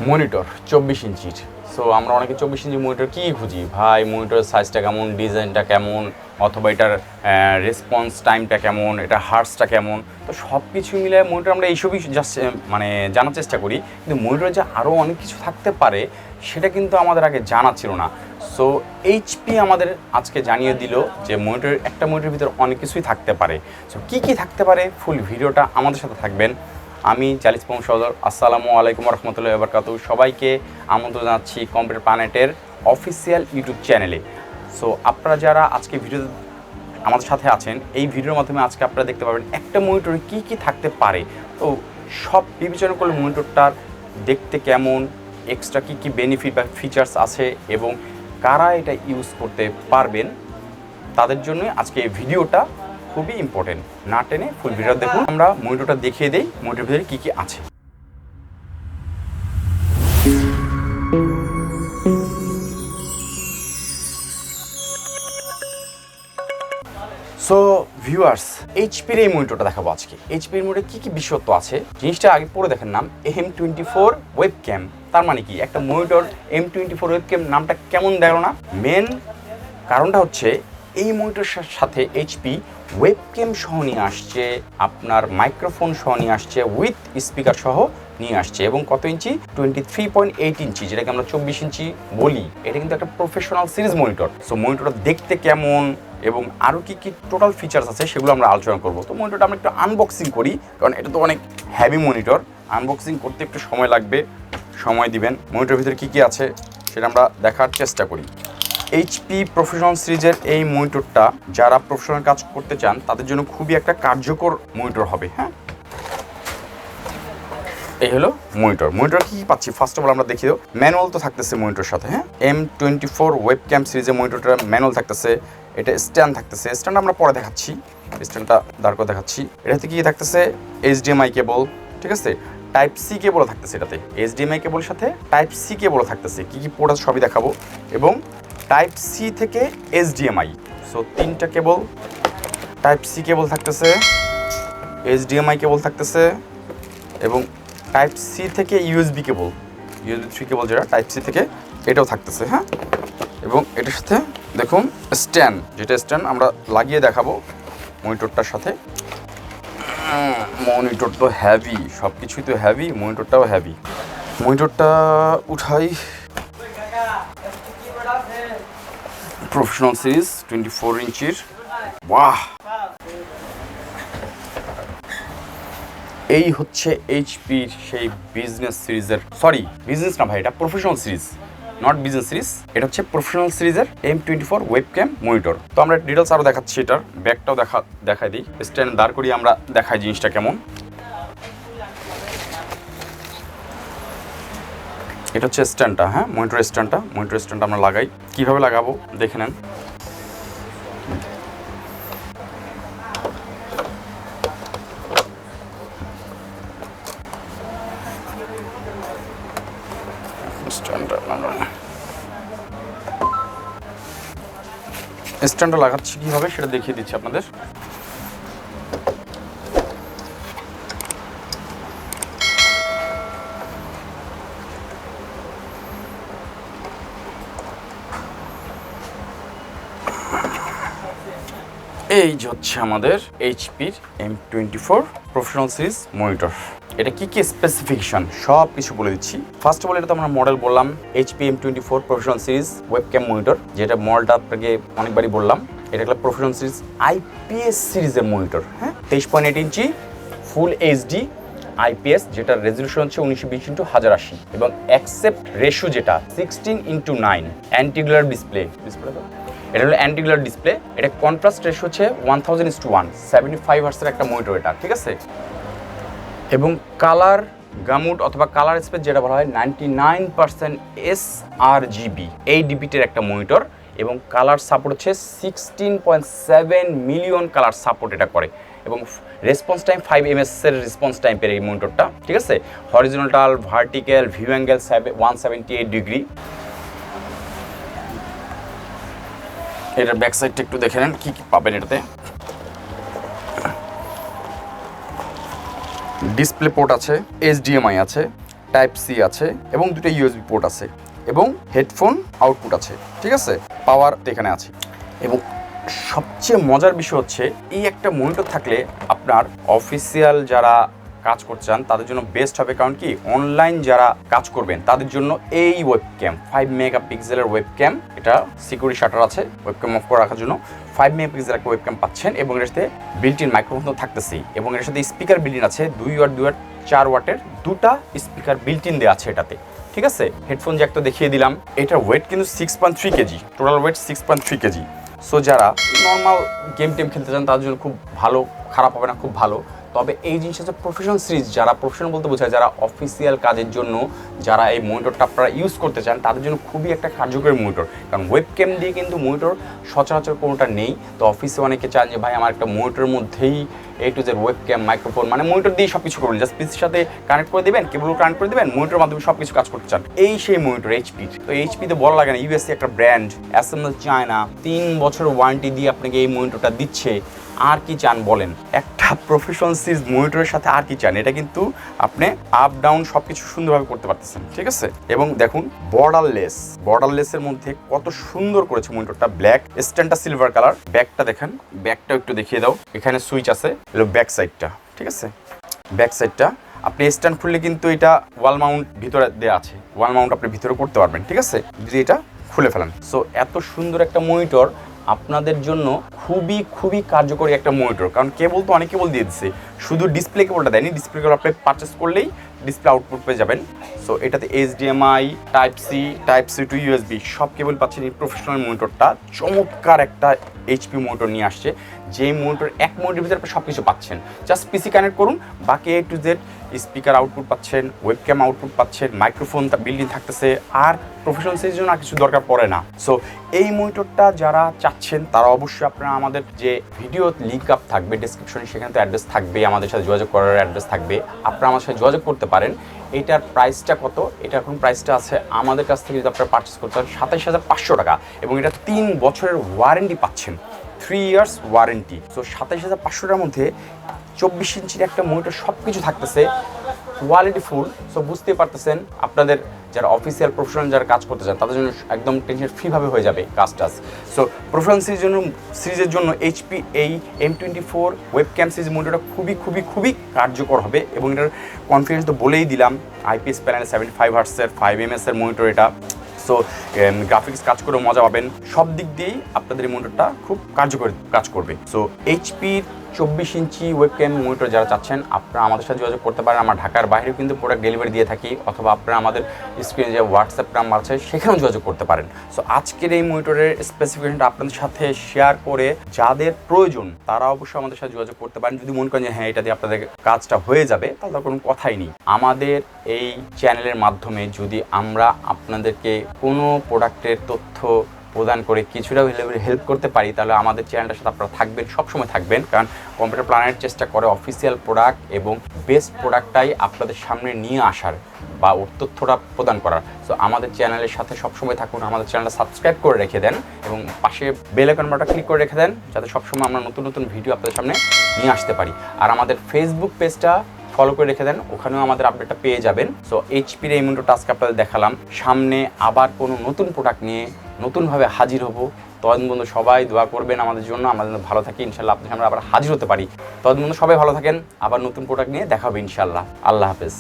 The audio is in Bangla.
মনিটর 24 ইঞ্চির। সো আমরা অনেকে 24 ইঞ্চি মনিটর কী খুঁজি, ভাই মনিটরের সাইজটা কেমন, ডিজাইনটা কেমন, অথবা এটার রেসপন্স টাইমটা কেমন, এটা হার্টসটা কেমন। তো সব কিছু মিলে মনিটর আমরা এইসবই জাস্ট মানে জানার চেষ্টা করি, কিন্তু মনিটরে যে আরও অনেক কিছু থাকতে পারে সেটা কিন্তু আমাদের আগে জানা ছিল না। সো এইচপি আমাদের আজকে জানিয়ে দিল যে একটা মনিটরের ভিতরে অনেক কিছুই থাকতে পারে। সো কী কী থাকতে পারে, ফুল ভিডিওটা আমাদের সাথে থাকবেন। আমি জালিস মোহাম্মদ সদর, আসসালামু আলাইকুম রহমতুল্লাহি ওয়া বারাকাতুহু। সবাইকে আমন্ত্রণ জানাচ্ছি কম্পিউটার প্ল্যানেটের অফিসিয়াল ইউটিউব চ্যানেলে। সো আপনারা যারা আজকে ভিডিও আমাদের সাথে আছেন, এই ভিডিওর মাধ্যমে আজকে আপনারা দেখতে পাবেন একটা মনিটরে কী কী থাকতে পারে। তো সব বিবেচনা করলে মনিটরটার দেখতে কেমন, এক্সট্রা কী কী বেনিফিট বা ফিচার্স আছে এবং কারা এটা ইউজ করতে পারবেন তাদের জন্য আজকে এই ভিডিওটা খুবই ইম্পর্টেন্ট। না টেনে ফুল ভিডিও দেখুন। আমরা মনিটরটা দেখিয়ে দেই মনিটরের ভিতরে কী কী আছে। সো ভিউয়ার্স, এইচপির এই মনিটরটা দেখাবো আজকে। এইচপির মনিটরে কী কী বিশেষত্ব আছে জিনিসটা আগে পড়ে দেখেন। নাম M24 Webcam। তার মানে কি, একটা মনিটর M24 Webcam নামটা কেমন দেখলো না? মেন কারণটা হচ্ছে এই মনিটরের সাথে এইচপি ওয়েবক্যাম সহ নিয়ে আসছে, আপনার মাইক্রোফোন সহ নিয়ে আসছে, উইথ স্পিকার সহ নিয়ে আসছে। এবং কত ইঞ্চি? 23.8 ইঞ্চি, যেটাকে আমরা 24 ইঞ্চি বলি। এটা কিন্তু একটা প্রফেশনাল সিরিজ মনিটর। সো মনিটরটা দেখতে কেমন এবং আরও কী কী টোটাল ফিচার্স আছে সেগুলো আমরা আলোচনা করবো। তো মনিটরটা আমরা একটু আনবক্সিং করি, কারণ এটা তো অনেক হ্যাভি মনিটর। আনবক্সিং করতে একটু সময় লাগবে, সময় দিবেন। মনিটরের ভিতরে কী কী আছে সেটা আমরা দেখার চেষ্টা করি। এইচপি প্রফেশনাল সিরিজের এই মনিটরটা যারা প্রফেশনাল কাজ করতে চান তাদের জন্য খুবই একটা কার্যকর মনিটর হবে। হ্যাঁ, এই হলো মনিটর কী পাচ্ছি ফার্স্ট অফ অল আমরা দেখি। ম্যানুয়াল তো থাকতেছে মনিটরের সাথে। হ্যাঁ, M24 ওয়েবক্যাম সিরিজের মনিটরটা ম্যানুয়াল থাকতেছে। এটা স্ট্যান্ড থাকতেছে, স্ট্যান্ড আমরা পরে দেখাচ্ছি, স্ট্যান্ডটা দাঁড় করে দেখাচ্ছি। এটাতে কী থাকতেছে? HDMI কেবল, ঠিক আছে। টাইপ সি কেবলও থাকতেছে এটাতে। HDMI কেবলের সাথে টাইপ সি কেবলও থাকতেছে। কী কী পোর্ট আছে সবই দেখাবো। এবং টাইপ সি থেকে HDMI, সো তিনটা কেবল। টাইপ সি কেবল থাকতেছে, HDMI কেবল থাকতেছে এবং টাইপ সি থেকে USB 3 কেবল, যেটা টাইপ সি থেকে, এটাও থাকতেছে। হ্যাঁ, এবং এটার সাথে দেখুন স্ট্যান্ড, যেটা স্ট্যান্ড আমরা লাগিয়ে দেখাবো মনিটরটার সাথে। মনিটর তো হ্যাভি, সব কিছুই তো হ্যাভি, মনিটরটাও হ্যাভি। মনিটরটা উঠাই। প্রফেশনাল সিরিজ 24 ইঞ্চির। বাহ, এই হচ্ছে এইচপির সেই বিজনেস সিরিজের, সরি বিজনেস না ভাই, এটা professional series, not business series. এটা হচ্ছে প্রফেশনাল সিরিজের M24 ওয়েবক্যাম মনিটর। তো আমরা ডিটেলস আরও দেখাচ্ছি, এটার ব্যাকটাও দেখাই দিই। স্ট্যান্ড দাঁড় করিয়ে আমরা দেখাই জিনিসটা কেমন। এটা হচ্ছে স্ট্যান্ডটা। হ্যাঁ, মনিটর স্ট্যান্ডটা আমরা লাগাই। কীভাবে লাগাবো দেখে নেন। স্ট্যান্ডটা লাগাচ্ছি কীভাবে সেটা দেখিয়ে দিচ্ছি আপনাদের। এই যে হচ্ছে আমাদের এইচপির M24 প্রফেশনাল সিরিজ মনিটর। এটা কী কী স্পেসিফিকেশন সব কিছু বলে দিচ্ছি। ফার্স্ট অফ অল, এটা তো আমরা মডেল বললাম HP M24 professional series webcam monitor, যেটা মডেলটা আপনাকে অনেকবারই বললাম। এটা একটা প্রফেশনাল সিরিজ IPS সিরিজের মনিটর। হ্যাঁ, 23.8 ইঞ্চি ফুল HD IPS, যেটার রেজলিউশন হচ্ছে 1920x1080 এবং অ্যাকসেপ্ট রেশিও যেটা 16:9। অ্যান্টিগুলার ডিসপ্লে, এটা হলো অ্যান্টিগুলার ডিসপ্লে। এটা কন্ট্রাস্ট রেশিও হচ্ছে 1000:1, 75 হার্টজের একটা মনিটর এটা, ঠিক আছে। এবং কালার গামুট অথবা কালার স্পেস যেটা বলা হয় 99% sRGB, এই ডিপিটের একটা মনিটর। এবং কালার সাপোর্ট হচ্ছে 16.7 মিলিয়ন কালার সাপোর্ট এটা করে। এবং রেসপন্স টাইম 5 ms এর রেসপন্স টাইপের এই মনিটরটা, ঠিক আছে। Horizontal, vertical, view angle 178 degree. এটার ব্যাক সাইডটা একটু দেখে নেন কী কী পাবেন এটাতে। ডিসপ্লে পোর্ট আছে, HDMI আছে, টাইপ সি আছে এবং দুটো ইউএসবি পোর্ট আছে এবং হেডফোন আউটপুট আছে, ঠিক আছে, পাওয়ার এখানে আছে। এবং সবচেয়ে মজার বিষয় হচ্ছে এই একটা মনিটর থাকলে আপনার অফিসিয়াল যারা কাজ করতে চান তাদের জন্য বেস্ট হবে, কারণ কি অনলাইন যারা কাজ করবেন তাদের জন্য এই ওয়েবক্যাম 5 মেগাপিক্সেলের ওয়েবক্যাম, এটা সিকিউরিটি শাটার আছে ওয়েবক্যাম অফ করে রাখার জন্য, 5 মেগাপিক্সেল একটা ওয়েবক্যাম পাচ্ছেন এবং এর সাথে বিল্ট ইন মাইক্রোফোন থাকতেছেই এবং এর সাথে স্পিকার বিল্ট ইন আছে 2 ওয়াট 2 ওয়াট 4 ওয়াটের দুটা স্পিকার বিল্ট ইন দেওয়া আছে এটাতে, ঠিক আছে। হেডফোন জ্যাক তো দেখিয়ে দিলাম, এটার ওয়েট কিন্তু 6.3 KG, total wait 6.3 KG. So যারা নর্মাল গেম টেম খেলতে চান তাদের জন্য খুব ভালো, খারাপ হবে না, খুব ভালো। তবে এই জিনিসটা হচ্ছে প্রফেশনাল সিরিজ, যারা প্রফেশনাল বলতে বোঝায় যারা অফিসিয়াল কাজের জন্য যারা এই মনিটরটা আপনারা ইউজ করতে চান তাদের জন্য খুবই একটা কার্যকরী মনিটর, কারণ ওয়েবক্যাম দিয়ে কিন্তু মনিটর সচরাচর কোনোটা নেই। তো অফিসে অনেকে চান যে ভাই আমার একটা মনিটরের মধ্যেই A to Z webcam microphone, মানে মনিটর দিয়ে সব কিছু করবেন, জাস্ট পিসির সাথে কানেক্ট করে দেবেন, কেবল কানেক্ট করে দেবেন, মনিটরের মাধ্যমে সব কিছু কাজ করতে চান, এই সেই মনিটর এইচপির। তো এইচপিতে বলা লাগে না, ইউএসএ একটা ব্র্যান্ড, অ্যাসেম্বল চায়না, 3 বছর ওয়ারেন্টি দিয়ে আপনাকে এই মনিটরটা দিচ্ছে, আর কি চান বলেন? একটা প্রফেশনাল সিরিজ মনিটরের সাথে আর কি চান? এটা কিন্তু আপনি আপ ডাউন সব কিছু সুন্দরভাবে করতে পারতেছেন, ঠিক আছে। এবং দেখুন বর্ডারলেসের মধ্যে কত সুন্দর করেছে মনিটরটা, ব্ল্যাক স্ট্যান্ডটা সিলভার কালার, ব্যাকটা দেখেন, ব্যাকটা একটু দেখিয়ে দাও, এখানে সুইচ আছে, হলো ব্যাক সাইডটা, ঠিক আছে। ব্যাক সাইডটা আপনি স্ট্যান্ড খুললে কিন্তু এটা ওয়াল মাউন্ট ভিতরে দেওয়া আছে, ওয়াল মাউন্ট আপনি ভিতরে করতে পারবেন, ঠিক আছে, যদি এটা খুলে ফেলেন। সো এত সুন্দর একটা মনিটর আপনাদের জন্য খুবই কার্যকরী একটা মনিটর, কারণ কেবল তো অনেক কেবল দিয়ে দিচ্ছে, শুধু ডিসপ্লে কেবলটা দেয়নি, ডিসপ্লে কেবল আপনি পারচেস করলেই ডিসপ্লে আউটপুট পেয়ে যাবেন। সো এটাতে HDMI, type C to USB সব কেবল পাচ্ছেন। এই প্রফেশনাল মনিটরটা চমৎকার একটা HP মনিটর নিয়ে আসছে, যেই মনিটর এক মনিটরের ভিতরে আপনি সব কিছু পাচ্ছেন, জাস্ট পিসি কানেক্ট করুন, বাকি A to Z speaker output পাচ্ছেন, ওয়েবক্যাম আউটপুট পাচ্ছেন, মাইক্রোফোন বিল্ট ইন থাকতেছে, আর প্রফেশনাল সিরিজের জন্য আর কিছু দরকার পড়ে না। সো এই মনিটরটা যারা চাচ্ছেন তারা অবশ্যই আপনারা আমাদের যে ভিডিও লিঙ্ক আপ থাকবে ডেসক্রিপশনে, সেখানে তো অ্যাড্রেস থাকবে, আমাদের সাথে যোগাযোগ করার অ্যাড্রেস থাকবে, আপনারা আমার সাথে যোগাযোগ করতে পারেন। এটার প্রাইসটা কত? এটা এখন প্রাইসটা আছে আমাদের কাছ থেকে যদি আপনারা পারচেস করতে চান 27,500 টাকা, এবং এটা 3 বছরের ওয়ারেন্টি পাচ্ছেন, 3 ইয়ার্স ওয়ারেন্টি। সো 27,500 টাকার মধ্যে 24 ইঞ্চির একটা মনিটর সব কিছু থাকতেছে, কোয়ালিটি ফুল। সো বুঝতেই পারতেছেন আপনাদের যারা অফিসিয়াল প্রফেশনাল যারা কাজ করতে চান তাদের জন্য একদম টেনশন ফ্রিভাবে হয়ে যাবে কাজটা। সো প্রফেশনাল সিরিজের জন্য HP এই M24 ওয়েবক্যাম সিরিজ মনিটরটা খুবই কার্যকর হবে, এবং এটার কনফিডেন্স তো বলেই দিলাম, IPS প্যানেল 75 হার্টসের 5 ms মনিটর এটা। সো গ্রাফিক্স কাজ করে মজা পাবেন, সব দিক দিয়েই আপনাদের এই মনিটরটা খুব কার্যকরী কাজ করবে। সো HPর 24 ইঞ্চি ওয়েবক্যাম মনিটর যারা চাচ্ছেন আপনারা আমাদের সাথে যোগাযোগ করতে পারেন। আমরা ঢাকার বাইরেও কিন্তু প্রোডাক্ট ডেলিভারি দিয়ে থাকি, অথবা আপনারা আমাদের স্ক্রিনে যে হোয়াটসঅ্যাপ নাম্বার আছে সেখানেও যোগাযোগ করতে পারেন। সো আজকের এই মনিটরের স্পেসিফিকেশনটা আপনাদের সাথে শেয়ার করে যাদের প্রয়োজন তারা অবশ্যই আমাদের সাথে যোগাযোগ করতে পারেন। যদি মনে করেন যে হ্যাঁ এটা দিয়ে আপনাদের কাজটা হয়ে যাবে, তাহলে কোনো কথাই নেই। আমাদের এই চ্যানেলের মাধ্যমে যদি আমরা আপনাদেরকে কোনো প্রোডাক্টের তথ্য প্রদান করে কিছুটা হেল্প করতে পারি, তাহলে আমাদের চ্যানেলটার সাথে আপনারা থাকবেন, সবসময় থাকবেন, কারণ কম্পিউটার প্ল্যানেট চেষ্টা করে অফিসিয়াল প্রোডাক্ট এবং বেস্ট প্রোডাক্টটাই আপনাদের সামনে নিয়ে আসার বা ওর তথ্যটা প্রদান করার। সো আমাদের চ্যানেলের সাথে সবসময় থাকুন, আমাদের চ্যানেলটা সাবস্ক্রাইব করে রেখে দেন এবং পাশে বেল আইকন বাটনটা ক্লিক করে রেখে দেন, যাতে সবসময় আমরা নতুন ভিডিও আপনাদের সামনে নিয়ে আসতে পারি। আর আমাদের ফেসবুক পেজটা ফলো করে রেখে দেন, ওখানেও আমাদের আপডেটটা পেয়ে যাবেন। সো HPর এই মনিটরটা আজকে আপনাদের দেখালাম, সামনে আবার কোনো নতুন প্রোডাক্ট নিয়ে নতুনভাবে হাজির হব। ততদিন বন্ধু সবাই দোয়া করবেন আমাদের জন্য, আমাদের ভালো থাকি, ইনশাল্লাহ আপনাদের সামনে আবার হাজির হতে পারি। ততদিন বন্ধু সবাই ভালো থাকেন, আবার নতুন প্রোডাক্ট নিয়ে দেখা হবে ইনশাল্লাহ। আল্লাহ হাফেজ।